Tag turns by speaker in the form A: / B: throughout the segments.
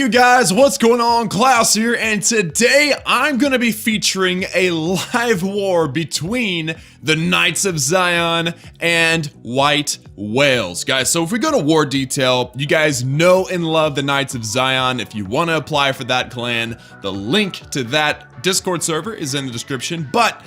A: you guys, what's going on? Klaus here, and today I'm gonna be featuring a live war between the Knights of Zion and White Whales. Guys, so if we go to war detail, you guys know and love the Knights of Zion. If you want to apply for that clan, the link to that Discord server is in the description. But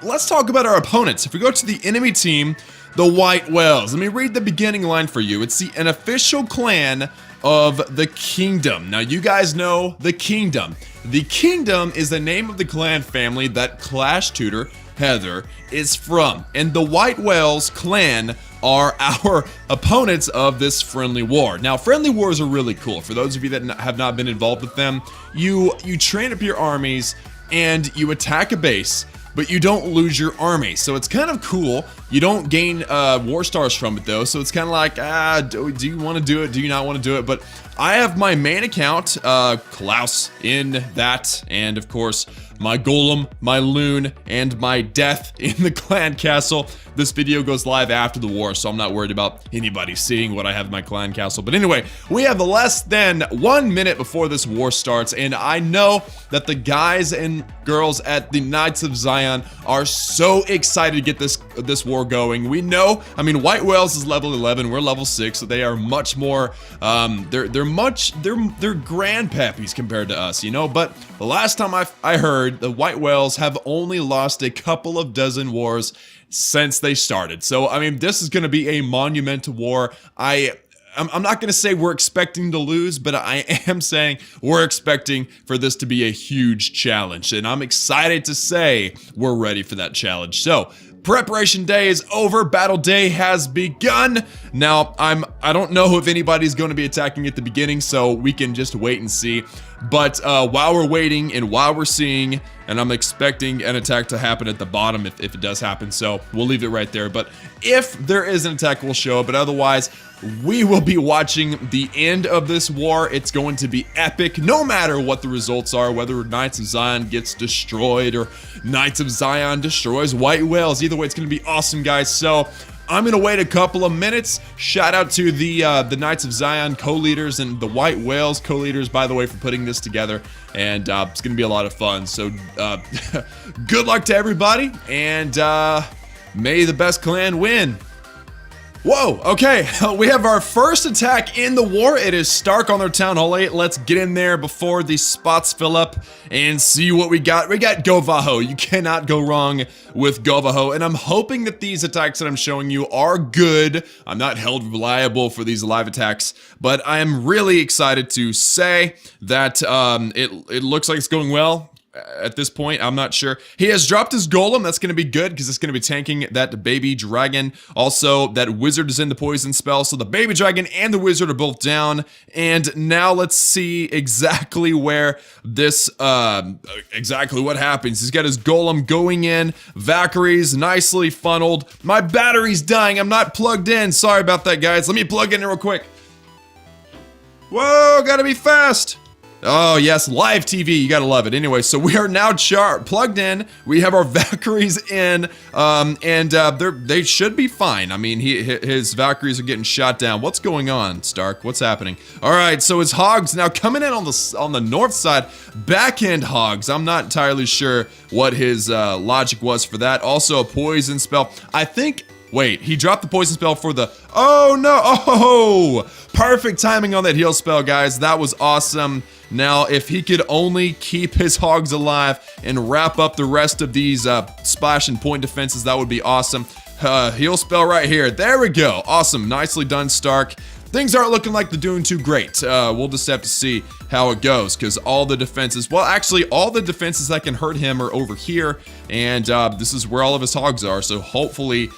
A: let's talk about our opponents. If we go to the enemy team, the White Whales, let me read the beginning line for you. It's an official clan of the Kingdom. Now, you guys know the Kingdom. The Kingdom is the name of the clan family that Clash Tutor Heather is from. And the White Whales clan are our opponents of this friendly war. Now, friendly wars are really cool. For those of you that have not been involved with them, you train up your armies and you attack a base, but you don't lose your army. So it's kind of cool. You don't gain war stars from it though. So it's kind of like, do you want to do it? Do you not want to do it? But I have my main account, Klaus, in that. And of course, my golem, my loon, and my death in the clan castle. This video goes live after the war, so I'm not worried about anybody seeing what I have in my clan castle. But anyway, we have less than 1 minute before this war starts, and I know that the guys and girls at the Knights of Zion are so excited to get this war going. We know, I mean, White Whales is level 11, we're level 6, so they are much more, they're grandpappies compared to us, you know. But the last time I heard, the White Whales have only lost a couple of dozen wars since they started. So, I mean, this is going to be a monumental war. I'm not going to say we're expecting to lose, but I am saying we're expecting for this to be a huge challenge. And I'm excited to say we're ready for that challenge. So, preparation day is over. Battle day has begun. Now, I don't know if anybody's going to be attacking at the beginning, so we can just wait and see. But while we're waiting and while we're seeing, and I'm expecting an attack to happen at the bottom if it does happen, so we'll leave it right there. But if there is an attack, we'll show it. But otherwise, we will be watching the end of this war. It's going to be epic, no matter what the results are, whether Knights of Zion gets destroyed or Knights of Zion destroys White Whales. Either way, it's going to be awesome, guys. So I'm going to wait a couple of minutes. Shout out to the Knights of Zion co-leaders and the White Whales co-leaders, by the way, for putting this together. And it's going to be a lot of fun. So good luck to everybody, and may the best clan win. Whoa, okay, we have our first attack in the war. It is Stark on their Town Hall 8. Let's get in there before these spots fill up and see what we got. We got Govaho. You cannot go wrong with Govaho, and I'm hoping that these attacks that I'm showing you are good. I'm not held reliable for these live attacks, but I am really excited to say that it looks like it's going well. At this point, I'm not sure. He has dropped his golem. That's going to be good because it's going to be tanking that baby dragon. Also, that wizard is in the poison spell. So the baby dragon and the wizard are both down. And now let's see exactly where this, exactly what happens. He's got his golem going in. Valkyrie's nicely funneled. My battery's dying. I'm not plugged in. Sorry about that, guys. Let me plug in real quick. Whoa, gotta be fast. Oh yes, live TV, you gotta love it. Anyway, so we are now plugged in. We have our Valkyries in, and they should be fine. I mean, his Valkyries are getting shot down. What's going on, Stark? What's happening? All right, so his hogs now coming in on the north side, back-end hogs. I'm not entirely sure what his logic was for that. Also, a poison spell. I think. Wait, he dropped the poison spell for the. Oh no! Oh, perfect timing on that heal spell, guys. That was awesome. Now, if he could only keep his hogs alive and wrap up the rest of these splash and point defenses, that would be awesome. Heal spell right here. There we go. Awesome. Nicely done, Stark. Things aren't looking like they're doing too great. We'll just have to see how it goes, because all the defenses, well, actually, all the defenses that can hurt him are over here, and this is where all of his hogs are, so hopefully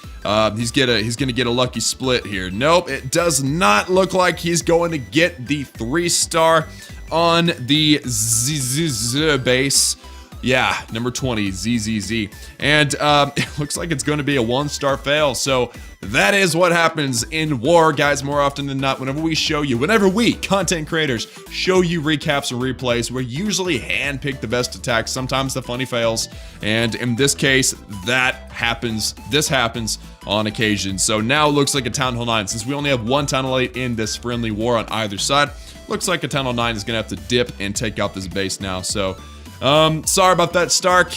A: he's gonna get a lucky split here. Nope, it does not look like he's going to get the 3-star on the ZZZ base. Yeah, number 20, ZZZ. And it looks like it's going to be a 1-star fail. So that is what happens in war, guys, more often than not. Whenever we, content creators, show you recaps or replays, we usually handpick the best attacks, sometimes the funny fails. And in this case, this happens on occasion. So now it looks like a Town Hall 9. Since we only have one Town Hall 8 in this friendly war on either side, looks like a Town Hall 9 is gonna have to dip and take out this base now. So, sorry about that, Stark.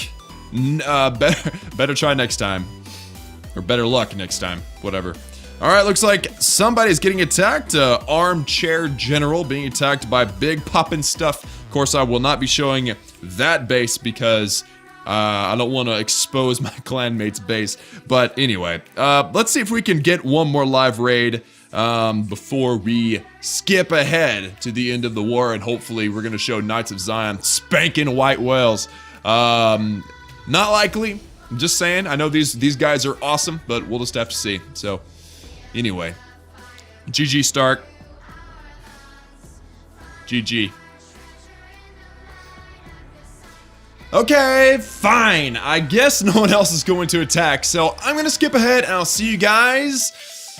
A: Better try next time. Or better luck next time, whatever. Alright, looks like somebody's getting attacked. Armchair General being attacked by Big Poppin' Stuff. Of course, I will not be showing that base because I don't want to expose my clanmate's base. But anyway, let's see if we can get one more live raid before we skip ahead to the end of the war. And hopefully we're going to show Knights of Zion spanking white whales. Not likely. I'm just saying. I know these guys are awesome, but we'll just have to see. So, anyway. GG, Stark. GG. Okay, fine. I guess no one else is going to attack, so I'm gonna skip ahead and I'll see you guys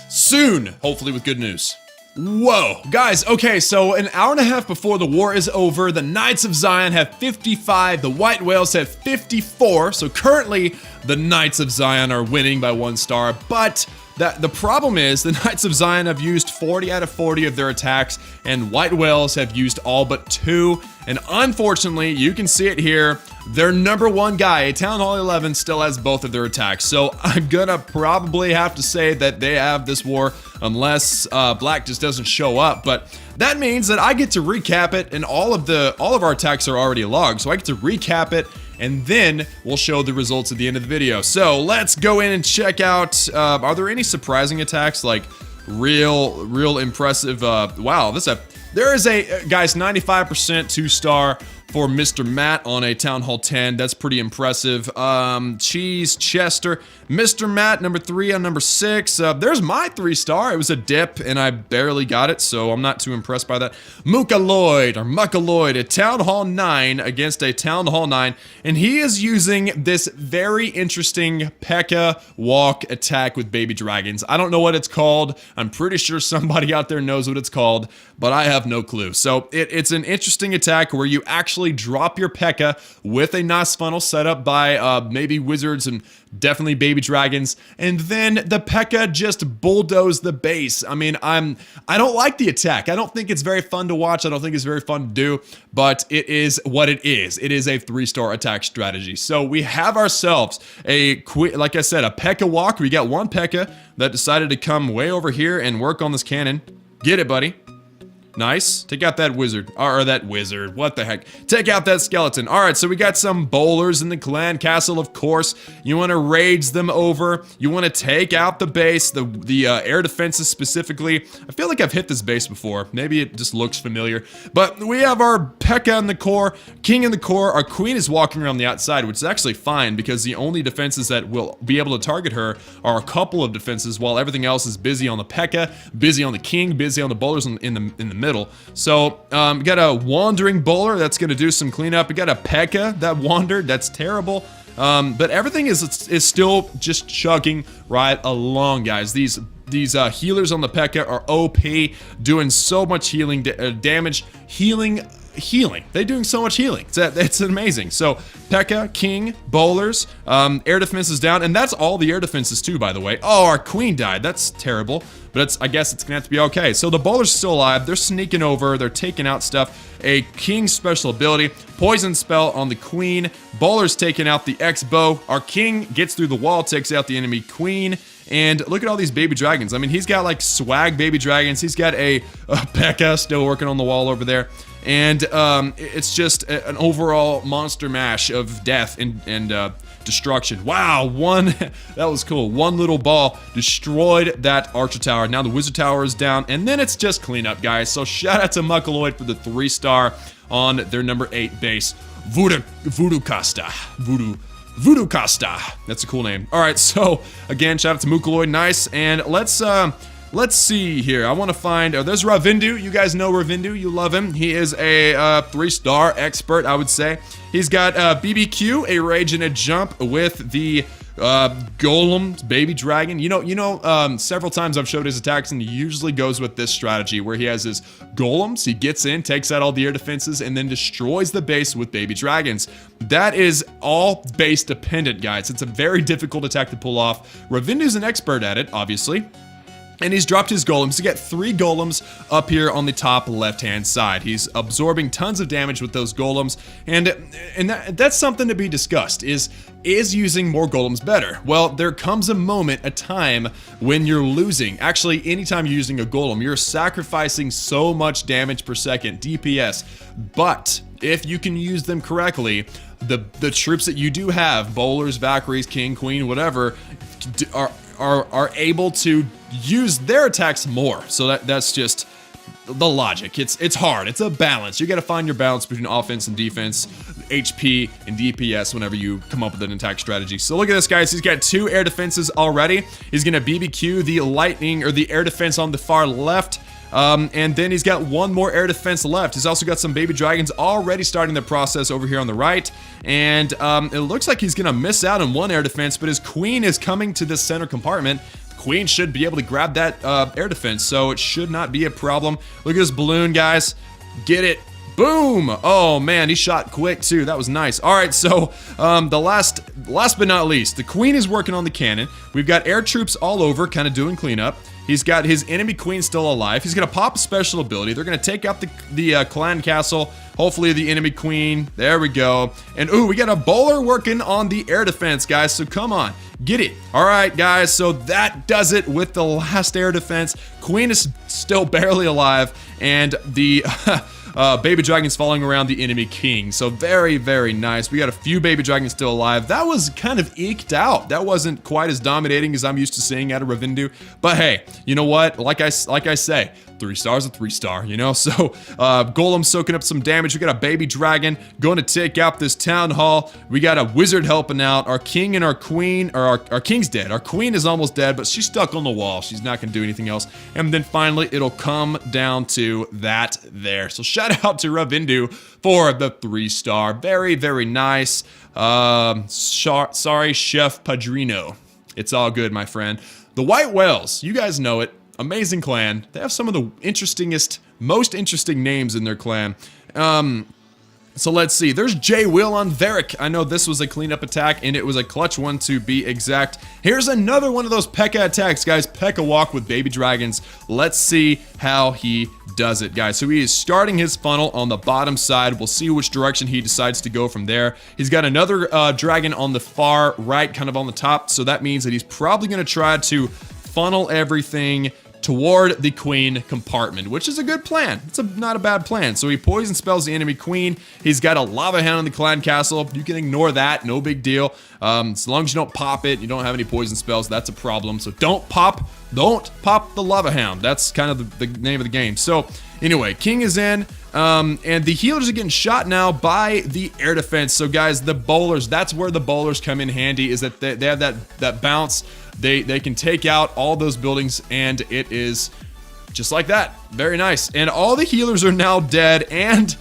A: soon, hopefully with good news. Whoa, guys, okay, so an hour and a half before the war is over, the Knights of Zion have 55, the White Whales have 54, so currently the Knights of Zion are winning by 1 star, but the problem is the Knights of Zion have used 40 out of 40 of their attacks, and White Whales have used all but 2, and unfortunately, you can see it here, their number 1 guy, a Town Hall 11, still has both of their attacks, so I'm gonna probably have to say that they have this war unless Black just doesn't show up, but that means that I get to recap it, and all of our attacks are already logged, so I get to recap it, and then we'll show the results at the end of the video. So let's go in and check out, are there any surprising attacks, like real impressive, wow, there is a, guys, 95% 2-star for Mr. Matt on a Town Hall 10. That's pretty impressive. Cheese Chester. Mr. Matt, number 3 on number 6. There's my 3-star. It was a dip, and I barely got it, so I'm not too impressed by that. Muckaloid, a Town Hall 9 against a Town Hall 9, and he is using this very interesting P.E.K.K.A. walk attack with baby dragons. I don't know what it's called. I'm pretty sure somebody out there knows what it's called, but I have no clue. So it's an interesting attack where you actually drop your P.E.K.K.A. with a NOS funnel set up by maybe wizards and definitely baby dragons, and then the P.E.K.K.A. just bulldoze the base. I mean, I don't like the attack. I don't think it's very fun to watch. I don't think it's very fun to do, but it is what it is. It is a 3-star attack strategy. So we have ourselves like I said, a P.E.K.K.A. walk. We got one P.E.K.K.A. that decided to come way over here and work on this cannon. Get it, buddy. Nice. Take out that wizard. Or that wizard. What the heck? Take out that skeleton. Alright, so we got some bowlers in the clan castle, of course. You want to rage them over. You want to take out the base, the air defenses specifically. I feel like I've hit this base before. Maybe it just looks familiar. But we have our P.E.K.K.A. in the core, king in the core. Our queen is walking around the outside, which is actually fine because the only defenses that will be able to target her are a couple of defenses while everything else is busy on the P.E.K.K.A., busy on the king, busy on the bowlers in the middle. So, we got a wandering bowler that's gonna do some cleanup. We got a P.E.K.K.A. that wandered. That's terrible. But everything is still just chugging right along, guys. These healers on the P.E.K.K.A. are OP, doing so much healing damage. Healing. They're doing so much healing. It's amazing. So, P.E.K.K.A., king, bowlers, air defense is down, and that's all the air defenses too, by the way. Oh, our queen died. That's terrible. But I guess it's gonna have to be okay. So the bowler's still alive. They're sneaking over. They're taking out stuff. A king special ability. Poison spell on the queen. Bowler's taking out the X-bow. Our king gets through the wall, takes out the enemy queen. And look at all these baby dragons. I mean, he's got like swag baby dragons. He's got a P.E.K.K.A. still working on the wall over there. And it's just an overall monster mash of death and destruction. Wow, that was cool. One little ball destroyed that archer tower. Now the wizard tower is down, and then it's just cleanup, guys. So shout out to Muckaloid for the 3-star on their number 8 base. Voodoo Costa. That's a cool name. All right, so again, shout out to Muckaloid. Nice. And let's see here. I want to find, there's Ravindu. You guys know Ravindu. You love him. He is a 3-star expert, I would say. He's got BBQ, a rage and a jump with the golem baby dragon. You know, several times I've showed his attacks, and he usually goes with this strategy where he has his golems. He gets in, takes out all the air defenses, and then destroys the base with baby dragons. That is all base dependent, guys. It's a very difficult attack to pull off. Ravindu's an expert at it, obviously. And he's dropped his golems to get 3 golems up here on the top left-hand side. He's absorbing tons of damage with those golems, and that's something to be discussed. Is using more golems better? Well, there comes a moment, a time, when you're losing. Actually, anytime you're using a golem, you're sacrificing so much damage per second, DPS. But if you can use them correctly, the troops that you do have, bowlers, Valkyries, King, Queen, whatever, are able to use their attacks more. So that's just the logic. It's hard. It's a balance. You got to find your balance between offense and defense, HP and DPS whenever you come up with an attack strategy. So look at this, guys. He's got 2 air defenses already. He's going to BBQ the lightning or the air defense on the far left. And then he's got 1 more air defense left. He's also got some baby dragons already starting the process over here on the right. And it looks like he's going to miss out on 1 air defense, but his queen is coming to this center compartment. Queen should be able to grab that air defense, so it should not be a problem. Look at this balloon, guys. Get it. Boom! Oh, man, he shot quick, too. That was nice. All right, so the last but not least, the queen is working on the cannon. We've got air troops all over, kind of doing cleanup. He's got his enemy queen still alive. He's going to pop a special ability. They're going to take out the clan castle. Hopefully the enemy queen. There we go. And ooh, we got a bowler working on the air defense, guys. So come on, get it. All right, guys. So that does it with the last air defense. Queen is still barely alive. And the baby dragons following around the enemy king. So very, very nice. We got a few baby dragons still alive. That was kind of eked out. That wasn't quite as dominating as I'm used to seeing out of Ravindu. But hey, you know what? Like I say, 3 stars a 3-star, you know? So Golem soaking up some damage. We got a baby dragon going to take out this town hall. We got a wizard helping out. Our king and our queen, or our king's dead. Our queen is almost dead, but she's stuck on the wall. She's not gonna do anything else. And then finally, it'll come down to that there. So shout out to Ravindu for the 3-star. Very, very nice. Sorry, Chef Padrino. It's all good, my friend. The White Whales, you guys know it. Amazing clan. They have some of the most interesting names in their clan. So let's see. There's J. Will on Varric. I know this was a cleanup attack, and it was a clutch one to be exact. Here's another one of those P.E.K.K.A. attacks, guys. P.E.K.K.A. walk with baby dragons. Let's see how he does it, guys. So he is starting his funnel on the bottom side. We'll see which direction he decides to go from there. He's got another dragon on the far right, kind of on the top. So that means that he's probably going to try to funnel everything toward the queen compartment, which is a good plan. It's not a bad plan. So he poison spells the enemy queen. He's got a lava hound in the clan castle. You can ignore that, no big deal. As long as you don't pop it, you don't have any poison spells, that's a problem. So don't pop the lava hound. That's kind of the name of the game. So anyway, king is in, and the healers are getting shot now by the air defense. So guys, the bowlers, that's where the bowlers come in handy, is that they have that bounce. They can take out all those buildings, and it is just like that. Very nice. And all the healers are now dead, and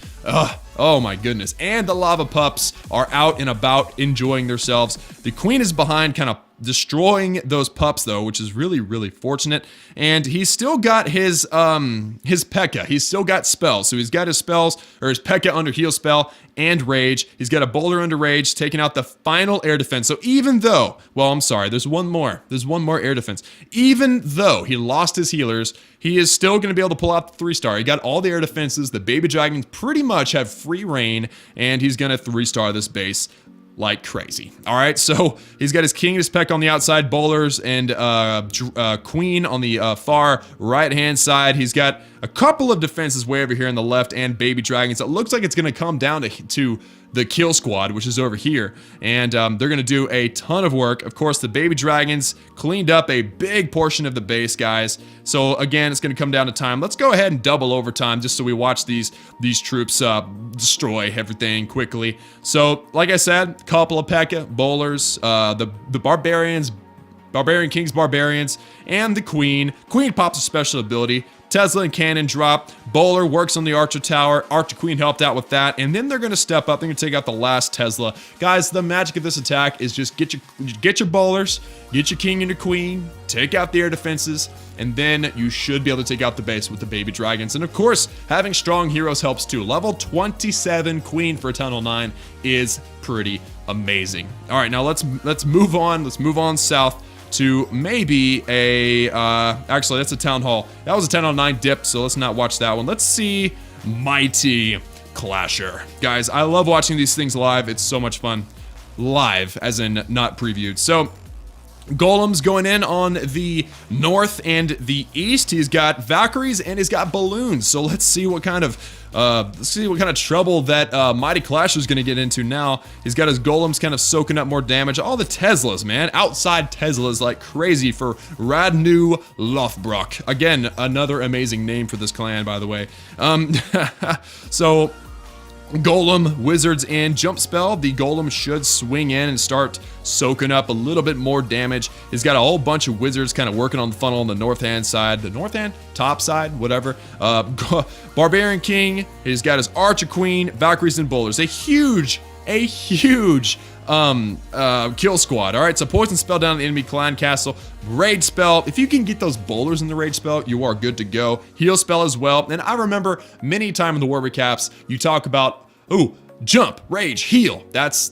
A: oh my goodness. And the lava pups are out and about enjoying themselves. The queen is behind, kind of destroying those pups though, which is really, really fortunate. And he's still got his P.E.K.K.A. He's still got spells. So he's got his spells, or his P.E.K.K.A. under heal spell and rage. He's got a bowler under rage, taking out the final air defense. So even though, well, I'm sorry, there's one more air defense. Even though he lost his healers, he is still going to be able to pull out the 3-star. He got all the air defenses. The baby dragons pretty much have free reign, and he's going to 3-star this base like crazy. All right, so he's got his king and his P.E.K.K.A. on the outside, bowlers and queen on the far right-hand side. He's got a couple of defenses way over here on the left, and baby dragons. It looks like it's going to come down to the kill squad, which is over here, and they're going to do a ton of work. Of course, the baby dragons cleaned up a big portion of the base, guys. So again, it's going to come down to time. Let's go ahead and double overtime just so we watch these troops destroy everything quickly. So like I said, couple of P.E.K.K.A. bowlers, the barbarians, barbarian kings, barbarians, and the queen. Queen pops a special ability. Tesla and cannon drop. Bowler works on the Archer Tower. Archer Queen helped out with that. And then they're going to step up. They're going to take out the last Tesla. Guys, the magic of this attack is just get your bowlers, get your king and your queen, take out the air defenses, and then you should be able to take out the base with the baby dragons. And of course, having strong heroes helps too. Level 27 queen for Tunnel 9 is pretty amazing. All right, now let's move on. Let's move on south to maybe a, actually, that's a Town Hall. That was a 10 out of 9 dip, so let's not watch that one. Let's see Mighty Clasher. Guys, I love watching these things live. It's so much fun. Live, as in not previewed. So, Golem's going in on the north and the east. He's got Valkyries and he's got balloons. So let's see what kind of trouble that Mighty Clasher is going to get into now. He's got his Golems kind of soaking up more damage. All the Teslas, man, outside Teslas like crazy for Radnu Lothbrok. Again, another amazing name for this clan, by the way. So. Golem, Wizards, and Jump Spell. The Golem should swing in and start soaking up a little bit more damage. He's got a whole bunch of Wizards kind of working on the funnel on the north-hand side. The north-hand? Top side? Whatever. Barbarian King. He's got his Archer Queen, Valkyries, and Bowlers. A huge kill squad. All right, so Poison Spell down the enemy clan castle. Rage Spell. If you can get those Bowlers in the Rage Spell, you are good to go. Heal Spell as well. And I remember many times in the war recaps, you talk about, ooh, jump, rage, heal. That's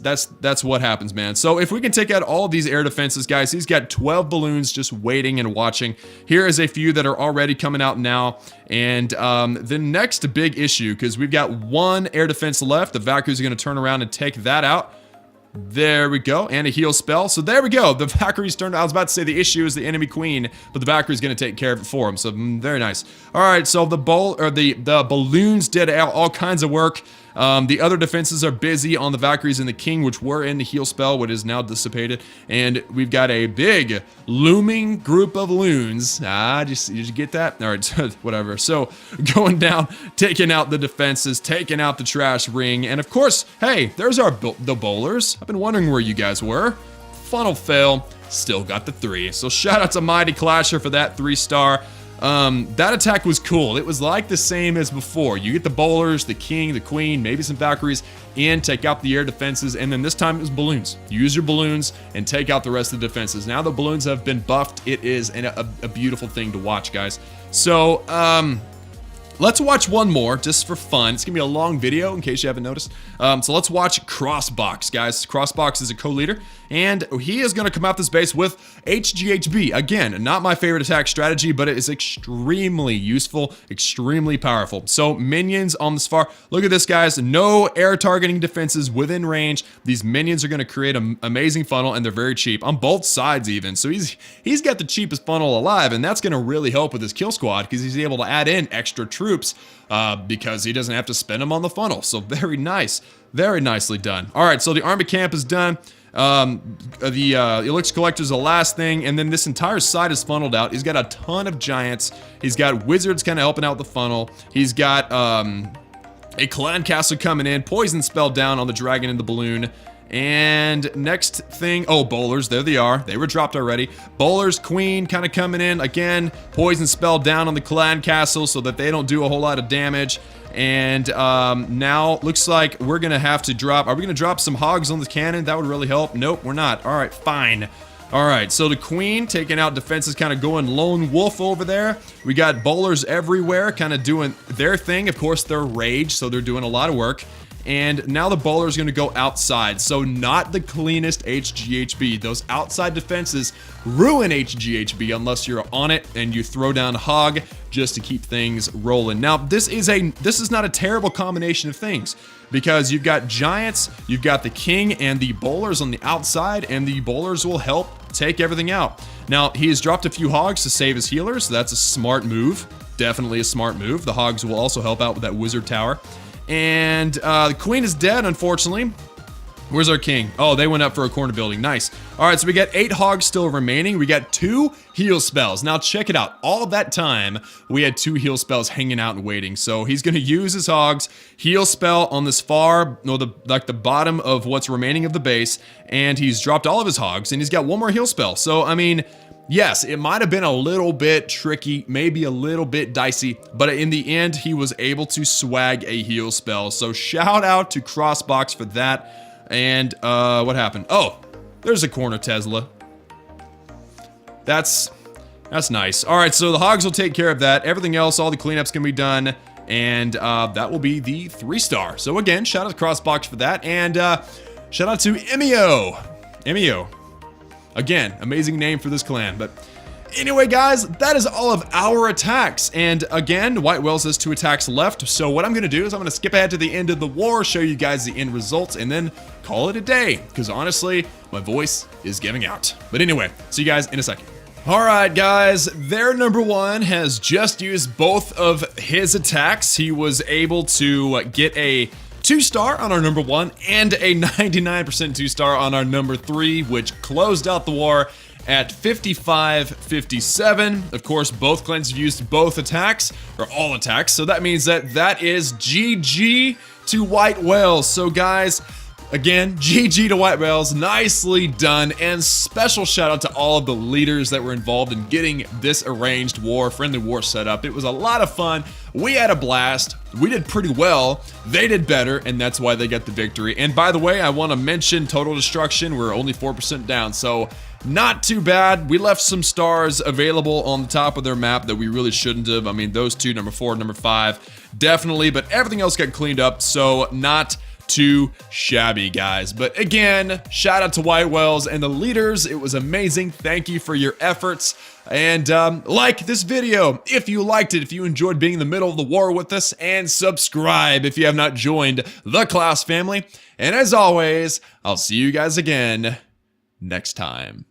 A: what happens, man. So if we can take out all of these air defenses, guys, he's got 12 balloons just waiting and watching. Here is a few that are already coming out now. And the next big issue, because we've got one air defense left. The Valkyries are going to turn around and take that out. There we go, and a heal spell. So there we go. The Valkyrie's turned. I was about to say the issue is the enemy queen, but the Valkyrie's going to take care of it for him. So very nice. All right, so the balloons did all kinds of work. The other defenses are busy on the Valkyries and the King, which were in the heal spell, which is now dissipated. And we've got a big looming group of loons. Did you get that? All right, whatever. So going down, taking out the defenses, taking out the trash ring. And of course, hey, there's the bowlers. I've been wondering where you guys were. Funnel fail, still got the 3. So shout out to Mighty Clasher for that 3-star. That attack was cool. It was like the same as before. You get the bowlers, the king, the queen, maybe some Valkyries in, take out the air defenses, and then this time it was balloons. Use your balloons and take out the rest of the defenses. Now the balloons have been buffed. It is a beautiful thing to watch, guys. So, let's watch one more just for fun. It's gonna be a long video in case you haven't noticed. So let's watch Crossbox, guys. Crossbox is a co-leader, and he is gonna come out this base with HGHB. Again, not my favorite attack strategy, but it is extremely useful, extremely powerful. So minions on this far. Look at this, guys. No air targeting defenses within range. These minions are gonna create an amazing funnel, and they're very cheap on both sides even. So he's got the cheapest funnel alive, and that's gonna really help with his kill squad because he's able to add in extra troops because he doesn't have to spend them on the funnel. So very nice. Very nicely done. All right, so the army camp is done. The Elixir Collector is the last thing, and then this entire side is funneled out. He's got a ton of giants. He's got wizards kind of helping out the funnel. He's got a clan castle coming in. Poison spell down on the dragon and the balloon. And next thing, oh, bowlers, there they are. They were dropped already. Bowlers, queen kind of coming in. Again, poison spell down on the clan castle so that they don't do a whole lot of damage. And now looks like we're gonna have to drop, are we gonna drop some hogs on the cannon? That would really help. Nope, we're not. All right, fine. All right, so the queen taking out defenses, kind of going lone wolf over there. We got bowlers everywhere kind of doing their thing. Of course, they're rage, so they're doing a lot of work. And now the bowler is going to go outside. So not the cleanest HGHB. Those outside defenses ruin HGHB unless you're on it and you throw down hog just to keep things rolling. Now, this is not a terrible combination of things because you've got giants, you've got the king and the bowlers on the outside, and the bowlers will help take everything out. Now, he has dropped a few hogs to save his healers. So that's a smart move. Definitely a smart move. The hogs will also help out with that wizard tower. And the queen is dead, unfortunately. Where's our king? Oh, they went up for a corner building. Nice. All right, so we got 8 hogs still remaining. We got 2 heal spells. Now, check it out. All of that time, we had 2 heal spells hanging out and waiting. So he's going to use his hogs, heal spell on this far, or the bottom of what's remaining of the base, and he's dropped all of his hogs, and he's got 1 more heal spell. So, I mean, yes, it might have been a little bit tricky, maybe a little bit dicey, but in the end, he was able to swag a heal spell. So shout out to Crossbox for that. And what happened? Oh, there's a corner Tesla. That's nice. All right, so the hogs will take care of that. Everything else, all the cleanups can be done. And that will be the 3-star. So again, shout out to Crossbox for that. And shout out to Emio. Again, amazing name for this clan, but anyway, guys, that is all of our attacks. And again, White Whales has 2 attacks left. So what I'm going to do is I'm going to skip ahead to the end of the war, show you guys the end results, and then call it a day. Because honestly, my voice is giving out. But anyway, see you guys in a second. Alright guys, their number 1 has just used both of his attacks. He was able to get a 2-star on our number 1 and a 99% 2-star on our number 3, which closed out the war at 55-57. Of course, both clans have used both attacks, or all attacks, so that means that that is GG to White Whales. So guys, again, GG to White Whales, nicely done, and special shout out to all of the leaders that were involved in getting this arranged war, friendly war set up. It was a lot of fun. We had a blast. We did pretty well. They did better, and that's why they got the victory. And by the way, I want to mention total destruction. We're only 4% down, so not too bad. We left some stars available on the top of their map that we really shouldn't have. I mean, those two, number 4 and number 5, definitely, but everything else got cleaned up, so not too shabby, guys. But again, shout out to White Whales and the leaders. It was amazing. Thank you for your efforts. And like this video if you liked it, if you enjoyed being in the middle of the war with us, and subscribe if you have not joined the Klaus family. And as always, I'll see you guys again next time.